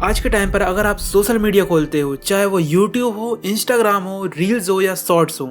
आज के टाइम पर अगर आप सोशल मीडिया खोलते हो, चाहे वो यूट्यूब हो, इंस्टाग्राम हो, रील्स हो या शॉर्ट्स हो,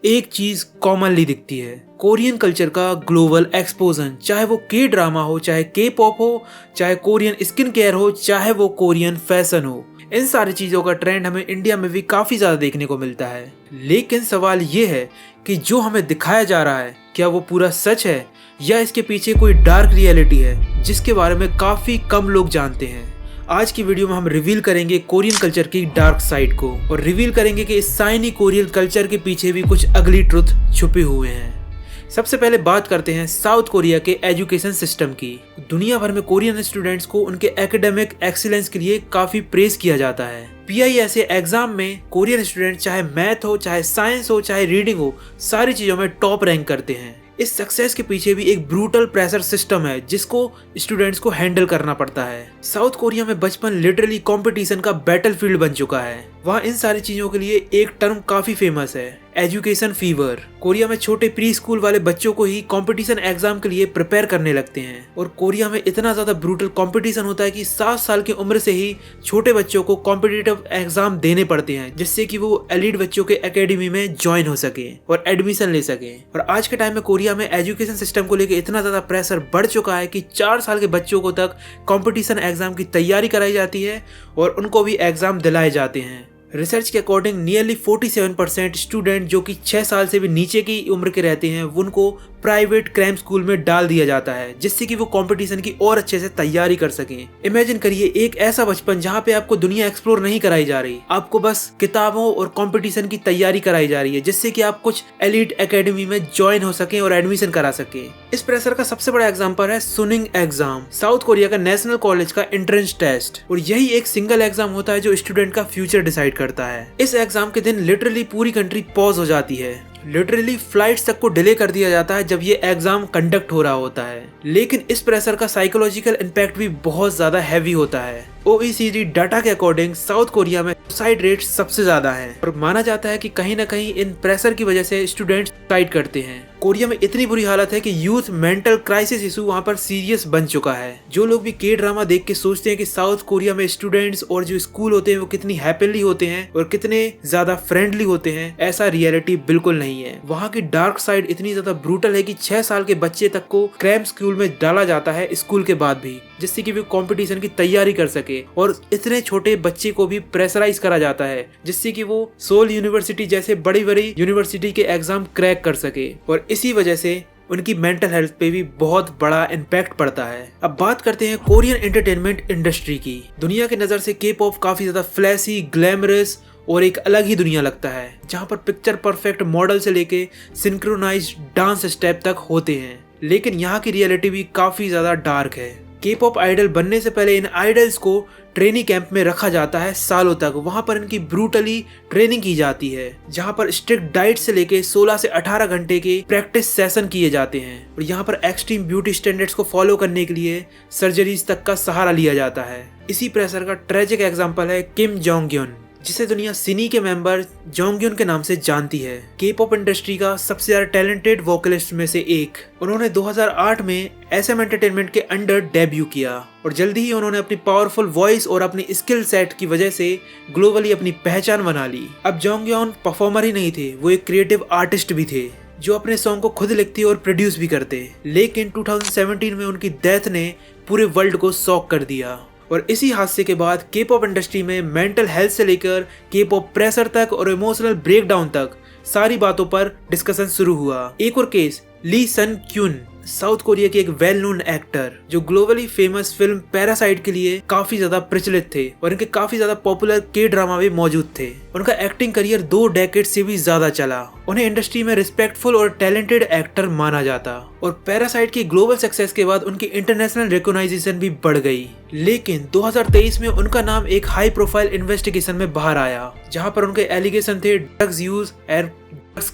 एक चीज कॉमनली दिखती है, कोरियन कल्चर का ग्लोबल एक्सपोजन। चाहे वो के ड्रामा हो, चाहे के पॉप हो, चाहे कोरियन स्किन केयर हो, चाहे वो कोरियन फैशन हो, इन सारी चीजों का ट्रेंड हमें इंडिया में भी काफी ज्यादा देखने को मिलता है। लेकिन सवाल ये है कि जो हमें दिखाया जा रहा है, क्या वो पूरा सच है या इसके पीछे कोई डार्क रियलिटी है जिसके बारे में काफी कम लोग जानते हैं। आज की वीडियो में हम रिवील करेंगे कोरियन कल्चर की डार्क साइड को और रिवील करेंगे कि इस शाइनी कोरियन कल्चर के पीछे भी कुछ अगली ट्रुथ छुपे हुए हैं। सबसे पहले बात करते हैं साउथ कोरिया के एजुकेशन सिस्टम की। दुनिया भर में कोरियन स्टूडेंट्स को उनके एकेडमिक एक्सीलेंस के लिए काफी प्रेज किया जाता है। PISA एग्जाम में कोरियन स्टूडेंट चाहे मैथ हो, चाहे साइंस हो, चाहे रीडिंग हो, सारी चीजों में टॉप रैंक करते हैं। इस सक्सेस के पीछे भी एक ब्रूटल प्रेशर सिस्टम है जिसको स्टूडेंट्स को हैंडल करना पड़ता है। साउथ कोरिया में बचपन लिटरली कंपटीशन का बैटलफील्ड बन चुका है। वहाँ इन सारी चीजों के लिए एक टर्म काफी फेमस है, एजुकेशन फीवर। कोरिया में छोटे प्री स्कूल वाले बच्चों को ही कंपटीशन एग्जाम के लिए प्रिपेयर करने लगते हैं और कोरिया में इतना ज्यादा ब्रूटल कंपटीशन होता है कि 7 साल की उम्र से ही छोटे बच्चों को कॉम्पिटिटिव एग्जाम देने पड़ते हैं जिससे कि वो एलीट बच्चों के एकेडमी में ज्वाइन हो सके और एडमिशन ले सके। और आज के टाइम में कोरिया में एजुकेशन सिस्टम को लेकर इतना ज्यादा प्रेशर बढ़ चुका है कि 4 साल के बच्चों को तक कॉम्पिटिशन एग्जाम की तैयारी कराई जाती है और उनको भी एग्जाम दिलाए जाते हैं। रिसर्च के अकॉर्डिंग नियरली 47% स्टूडेंट जो कि 6 साल से भी नीचे की उम्र के रहते हैं उनको प्राइवेट क्रैम स्कूल में डाल दिया जाता है जिससे कि वो कंपटीशन की और अच्छे से तैयारी कर सकें। इमेजिन करिए एक ऐसा बचपन जहाँ पे आपको दुनिया एक्सप्लोर नहीं कराई जा रही, आपको बस किताबों और कंपटीशन की तैयारी कराई जा रही है जिससे कि आप कुछ एलीट एकेडमी में ज्वाइन हो सके और एडमिशन करा सके। इस प्रेशर का सबसे बड़ा एग्जाम्पल है सुनिंग एग्जाम, साउथ कोरिया का नेशनल कॉलेज का एंट्रेंस टेस्ट। और यही एक सिंगल एग्जाम होता है जो स्टूडेंट का फ्यूचर डिसाइड करता है। इस एग्जाम के दिन लिटरली पूरी कंट्री पॉज हो जाती है, लिटरली फ्लाइट्स तक को डिले कर दिया जाता है जब ये एग्जाम कंडक्ट हो रहा होता है। लेकिन इस प्रेशर का साइकोलॉजिकल इम्पैक्ट भी बहुत ज्यादा हैवी होता है। OECD डाटा के अकॉर्डिंग साउथ कोरिया में सुसाइड रेट सबसे ज्यादा है और माना जाता है कि कहीं ना कहीं इन प्रेशर की वजह से स्टूडेंट्स सुसाइड करते हैं। कोरिया में इतनी बुरी हालत है कि यूथ मेंटल क्राइसिस इशू वहाँ पर सीरियस बन चुका है। जो लोग भी के ड्रामा देख के सोचते हैं कि साउथ कोरिया में स्टूडेंट्स और जो स्कूल होते हैं वो कितनी हैप्पीली होते हैं और कितने ज्यादा फ्रेंडली होते हैं, ऐसा रियलिटी बिल्कुल नहीं है। वहाँ की डार्क साइड इतनी ज्यादा ब्रूटल है कि 6 साल के बच्चे तक को क्रैम स्कूल में डाला जाता है स्कूल के बाद भी, जिससे कि वो कंपटीशन की तैयारी कर सके। और इतने छोटे बच्चे को भी प्रेशराइज करा जाता है जिससे कि वो सोल यूनिवर्सिटी जैसे बड़ी बड़ी यूनिवर्सिटी के एग्जाम क्रैक कर सके और इसी वजह से उनकी मेंटल हेल्थ पे भी बहुत बड़ा इम्पैक्ट पड़ता है। अब बात करते हैं कोरियन एंटरटेनमेंट इंडस्ट्री की। दुनिया की नजर से के पॉप काफी ज्यादा फ्लैशी, ग्लैमरस और एक अलग ही दुनिया लगता है जहाँ पर पिक्चर परफेक्ट मॉडल से लेके सिंक्रोनाइज्ड डांस स्टेप तक होते हैं। लेकिन यहाँ की रियलिटी भी काफी ज्यादा डार्क है। के पॉप आइडल बनने से पहले इन आइडल्स को ट्रेनिंग कैंप में रखा जाता है सालों तक। वहां पर इनकी ब्रूटली ट्रेनिंग की जाती है जहां पर स्ट्रिक्ट डाइट से लेके 16 से 18 घंटे के प्रैक्टिस सेशन किए जाते हैं और यहाँ पर एक्सट्रीम ब्यूटी स्टैंडर्ड्स को फॉलो करने के लिए सर्जरीज तक का सहारा लिया जाता है। इसी प्रेशर का ट्रेजिक एग्जाम्पल है किम जोंग यून, जिसे दुनिया सिनी के मेंबर जोंगयुन के नाम से जानती है। के पॉप इंडस्ट्री का सबसे ज्यादा टैलेंटेड वोकलिस्ट में से एक। उन्होंने 2008 में SM एंटरटेनमेंट के अंडर डेब्यू किया और जल्दी ही उन्होंने अपनी पावरफुल वॉइस और अपनी स्किल सेट की वजह से ग्लोबली अपनी पहचान बना ली। अब जोंगयुन परफॉर्मर ही नहीं थे, वो एक क्रिएटिव आर्टिस्ट भी थे जो अपने सॉन्ग को खुद लिखते और प्रोड्यूस भी करते। लेकिन 2017 में उनकी डेथ ने पूरे वर्ल्ड को शॉक कर दिया और इसी हादसे के बाद के पॉप इंडस्ट्री में मेंटल हेल्थ से लेकर के पॉप प्रेशर तक और इमोशनल ब्रेकडाउन तक सारी बातों पर डिस्कशन शुरू हुआ। एक और केस, ली सन क्यून, साउथ कोरिया के एक वेल नोन एक्टर जो ग्लोबली फेमस फिल्म पैरासाइट के लिए काफी ज्यादा प्रचलित थे और इनके काफी ज्यादा पॉपुलर के ड्रामा भी मौजूद थे। उनका एक्टिंग करियर 2 डेकेड से भी ज्यादा चला। उन्हें इंडस्ट्री में रिस्पेक्टफुल और टैलेंटेड एक्टर माना जाता और पैरासाइट की ग्लोबल सक्सेस के बाद उनकी इंटरनेशनल रिकॉग्नाइजेशन भी बढ़ गई। लेकिन 2023 में उनका नाम एक हाई प्रोफाइल इन्वेस्टिगेशन में बाहर आया जहां पर उनके एलिगेशन थे ड्रग्स यूज एंड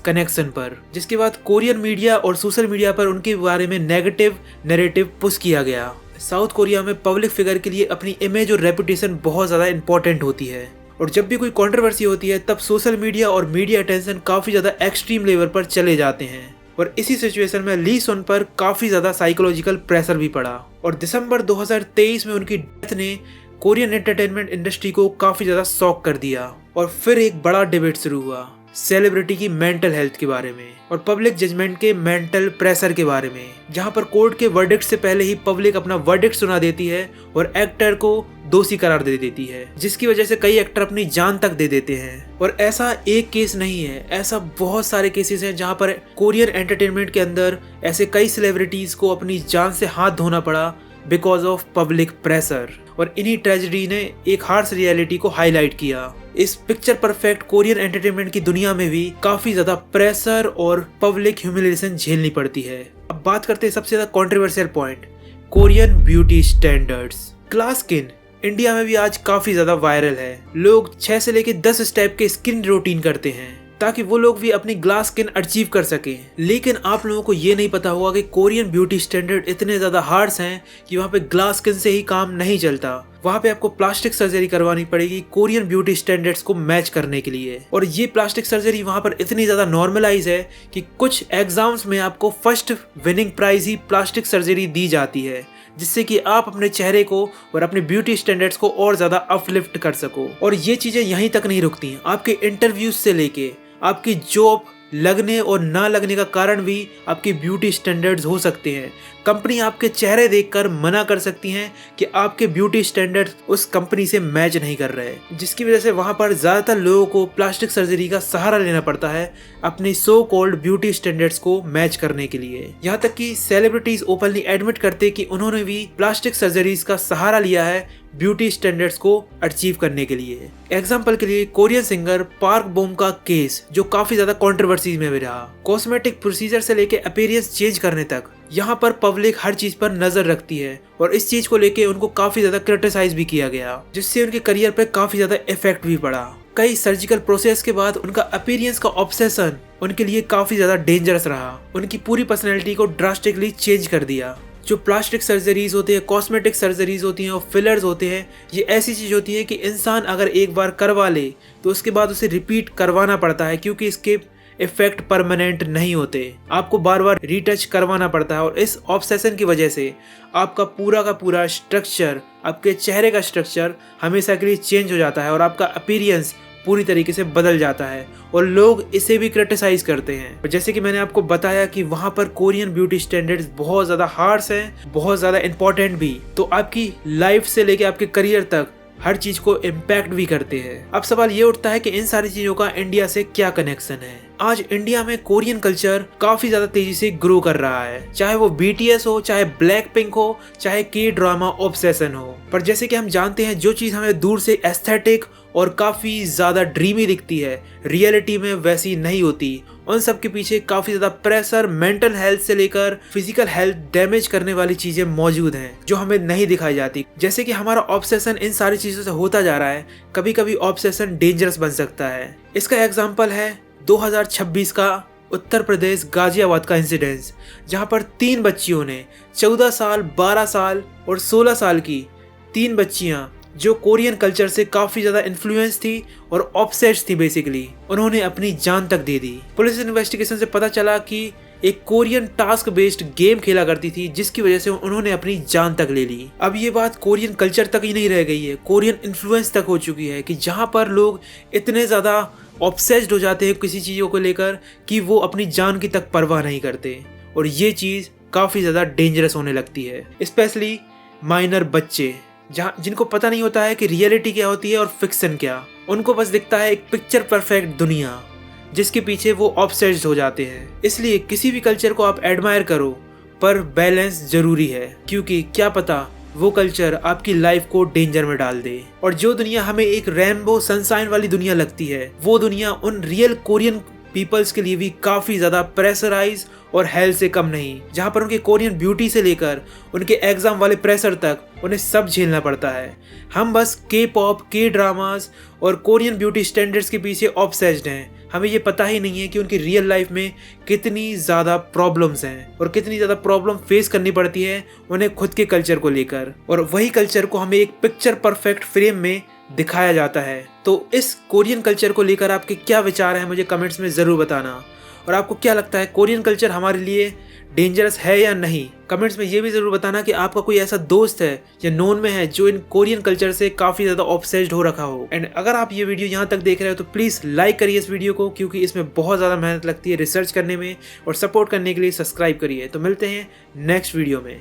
कनेक्शन पर, जिसके बाद कोरियन मीडिया और सोशल मीडिया पर उनके बारे में नेगेटिव नैरेटिव पुश किया गया। साउथ कोरिया में पब्लिक फिगर के लिए अपनी इमेज और रेपुटेशन बहुत ज्यादा इंपॉर्टेंट होती है और जब भी कोई कंट्रोवर्सी होती है तब सोशल मीडिया और मीडिया अटेंशन काफी ज्यादा एक्सट्रीम लेवल पर चले जाते हैं और इसी सिचुएशन में ली सुन पर काफी ज्यादा साइकोलॉजिकल प्रेशर भी पड़ा और दिसंबर 2023 में उनकी डेथ ने कोरियन एंटरटेनमेंट इंडस्ट्री को काफी ज्यादा शॉक कर दिया। और फिर एक बड़ा डिबेट शुरू हुआ सेलिब्रिटी की मेंटल हेल्थ के बारे में और पब्लिक जजमेंट के मेंटल प्रेशर के बारे में, जहां पर कोर्ट के वर्डिक्ट से पहले ही पब्लिक अपना वर्डिक्ट सुना देती है और एक्टर को दोषी करार दे देती है, जिसकी वजह से कई एक्टर अपनी जान तक दे देते हैं। और ऐसा एक केस नहीं है, ऐसा बहुत सारे केसेस हैं जहां पर कोरियन एंटरटेनमेंट के अंदर ऐसे कई सेलिब्रिटीज को अपनी जान से हाथ धोना पड़ा बिकॉज ऑफ पब्लिक प्रेशर। और इन्हीं ट्रेजेडी ने एक हार्श रियलिटी को हाईलाइट किया। इस पिक्चर परफेक्ट कोरियन एंटरटेनमेंट की दुनिया में भी काफी ज्यादा प्रेशर और पब्लिक ह्यूमिलिएशन झेलनी पड़ती है। अब बात करते हैं सबसे ज्यादा controversial point, Korean beauty standards. Glass skin India में भी आज काफी ज्यादा वायरल है। लोग 6 से लेकर 10 स्टेप के स्किन रूटीन करते हैं ताकि वो लोग भी अपनी ग्लास स्किन अचीव कर सके। लेकिन आप लोगों को ये नहीं पता होगा कि कोरियन ब्यूटी स्टैंडर्ड इतने ज्यादा हार्श हैं कि वहाँ पे ग्लास स्किन से ही काम नहीं चलता। वहाँ पे आपको प्लास्टिक सर्जरी करवानी पड़ेगी कोरियन ब्यूटी स्टैंडर्ड्स को मैच करने के लिए। और ये प्लास्टिक सर्जरी वहाँ पर इतनी ज्यादा नॉर्मलाइज है कि कुछ एग्जाम्स में आपको फर्स्ट विनिंग प्राइज ही प्लास्टिक सर्जरी दी जाती है, जिससे कि आप अपने चेहरे को और अपने ब्यूटी स्टैंडर्ड्स को और ज्यादा अपलिफ्ट कर सको। और ये चीजें यहीं तक नहीं रुकती, आपके इंटरव्यूज से लेके आपकी जॉब लगने और ना लगने का कारण भी आपके ब्यूटी स्टैंडर्ड्स हो सकते हैं। कंपनी आपके चेहरे देखकर मना कर सकती हैं कि आपके ब्यूटी स्टैंडर्ड्स उस कंपनी से मैच नहीं कर रहे, जिसकी वजह से वहां पर ज्यादातर लोगों को प्लास्टिक सर्जरी का सहारा लेना पड़ता है अपनी सो कॉल्ड ब्यूटी स्टैंडर्ड्स को मैच करने के लिए। यहाँ तक कि सेलिब्रिटीज ओपनली एडमिट करते कि उन्होंने भी प्लास्टिक सर्जरीज का सहारा लिया है ब्यूटी स्टैंडर्ड्स को अचीव करने के लिए। एग्जाम्पल के लिए कोरियन सिंगर पार्क बोम का केस जो काफी ज्यादा कंट्रोवर्सी में भी रहा। कॉस्मेटिक प्रोसीजर से लेके अपीयरेंस चेंज करने तक यहाँ पर पब्लिक हर चीज पर नजर रखती है और इस चीज को लेके उनको काफी ज्यादा क्रिटिसाइज भी किया गया, जिससे उनके करियर पे काफी ज्यादा इफेक्ट भी पड़ा। कई सर्जिकल प्रोसेस के बाद उनका अपीयरेंस का ऑब्सेशन उनके लिए काफी ज्यादा डेंजरस रहा। उनकी पूरी पर्सनैलिटी को ड्रास्टिकली चेंज कर दिया। जो प्लास्टिक सर्जरीज होते हैं, कॉस्मेटिक सर्जरीज होती हैं और फिलर्स होते हैं, ये ऐसी चीज होती है कि इंसान अगर एक बार करवा ले तो उसके बाद उसे रिपीट करवाना पड़ता है, क्योंकि इसके इफेक्ट परमानेंट नहीं होते। आपको बार बार रीटच करवाना पड़ता है और इस ऑब्सेशन की वजह से आपका पूरा का पूरा स्ट्रक्चर, आपके चेहरे का स्ट्रक्चर हमेशा के लिए चेंज हो जाता है और आपका अपीयरेंस पूरी तरीके से बदल जाता है और लोग इसे भी क्रिटिसाइज करते हैं। जैसे कि मैंने आपको बताया कि वहाँ पर कोरियन ब्यूटी स्टैंडर्ड्स बहुत ज़्यादा हार्श हैं, बहुत ज़्यादा इंपॉर्टेंट भी, तो आपकी लाइफ से लेके आपके करियर तक हर चीज को इम्पैक्ट भी करते हैं। अब सवाल ये उठता है कि इन सारी चीजों का इंडिया से क्या कनेक्शन है। आज इंडिया में कोरियन कल्चर काफी ज्यादा तेजी से ग्रो कर रहा है, चाहे वो BTS हो, चाहे ब्लैक पिंक हो, चाहे के ड्रामा ऑब्सेशन हो। पर जैसे कि हम जानते हैं जो चीज हमें दूर से एस्थेटिक और काफी ज्यादा ड्रीमी दिखती है, रियलिटी में वैसी नहीं होती। उन सब के पीछे काफी ज्यादा प्रेशर, मेंटल हेल्थ से लेकर फिजिकल हेल्थ डैमेज करने वाली चीजें मौजूद हैं जो हमें नहीं दिखाई जाती। जैसे कि हमारा ऑब्सेशन इन सारी चीजों से होता जा रहा है, कभी कभी ऑब्सेशन डेंजरस बन सकता है। इसका एग्जाम्पल है 2026 का उत्तर प्रदेश गाजियाबाद का इंसिडेंस, जहां पर 3 बच्चियों ने 14 साल, 12 साल और 16 साल की 3 बच्चियां जो कोरियन कल्चर से काफी ज्यादा इन्फ्लुएंस थी और ऑब्सेस्ड थी, बेसिकली उन्होंने अपनी जान तक दे दी। पुलिस इन्वेस्टिगेशन से पता चला कि एक कोरियन टास्क बेस्ड गेम खेला करती थी, जिसकी वजह से उन्होंने अपनी जान तक ले ली। अब ये बात कोरियन कल्चर तक ही नहीं रह गई है, कोरियन इन्फ्लुएंस तक हो चुकी है कि जहां पर लोग इतने ज्यादा ऑब्सेस्ड हो जाते हैं किसी चीजों को लेकर कि वो अपनी जान की तक परवाह नहीं करते। और ये चीज काफी ज्यादा डेंजरस होने लगती है, स्पेशली माइनर बच्चे जिनको पता नहीं होता है कि रियलिटी क्या होती है और फिक्शन क्या। उनको बस दिखता है एक पिक्चर परफेक्ट दुनिया जिसके पीछे वो ऑब्सेस्ड हो जाते हैं। इसलिए किसी भी कल्चर को आप एडमायर करो, पर बैलेंस जरूरी है, क्योंकि क्या पता वो कल्चर आपकी लाइफ को डेंजर में डाल दे। और जो दुनिया हमें एक रेनबो सनशाइन वाली दुनिया लगती है, वो दुनिया उन रियल कोरियन पीपल्स के लिए भी काफी ज्यादा प्रेशराइज और हेल से कम नहीं, जहां पर उनके कोरियन ब्यूटी से लेकर उनके एग्जाम वाले प्रेशर तक उन्हें सब झेलना पड़ता है। हम बस K-pop, के ड्रामास और कोरियन ब्यूटी स्टैंडर्ड्स के पीछे ऑब्सेस्ड हैं। हमें ये पता ही नहीं है कि उनकी रियल लाइफ में कितनी ज़्यादा प्रॉब्लम्स हैं और कितनी ज़्यादा प्रॉब्लम फेस करनी पड़ती है उन्हें खुद के कल्चर को लेकर। और वही कल्चर को हमें एक पिक्चर परफेक्ट फ्रेम में दिखाया जाता है। तो इस कोरियन कल्चर को लेकर आपके क्या विचार हैं, मुझे कमेंट्स में ज़रूर बताना। और आपको क्या लगता है कोरियन कल्चर हमारे लिए डेंजरस है या नहीं। कमेंट्स में ये भी जरूर बताना कि आपका कोई ऐसा दोस्त है या नोन में है जो इन कोरियन कल्चर से काफी ज्यादा ऑब्सेस्ड हो रखा हो। एंड अगर आप ये वीडियो यहाँ तक देख रहे हो तो प्लीज लाइक करिए इस वीडियो को, क्योंकि इसमें बहुत ज्यादा मेहनत लगती है रिसर्च करने में, और सपोर्ट करने के लिए सब्सक्राइब करिए। तो मिलते हैं नेक्स्ट वीडियो में।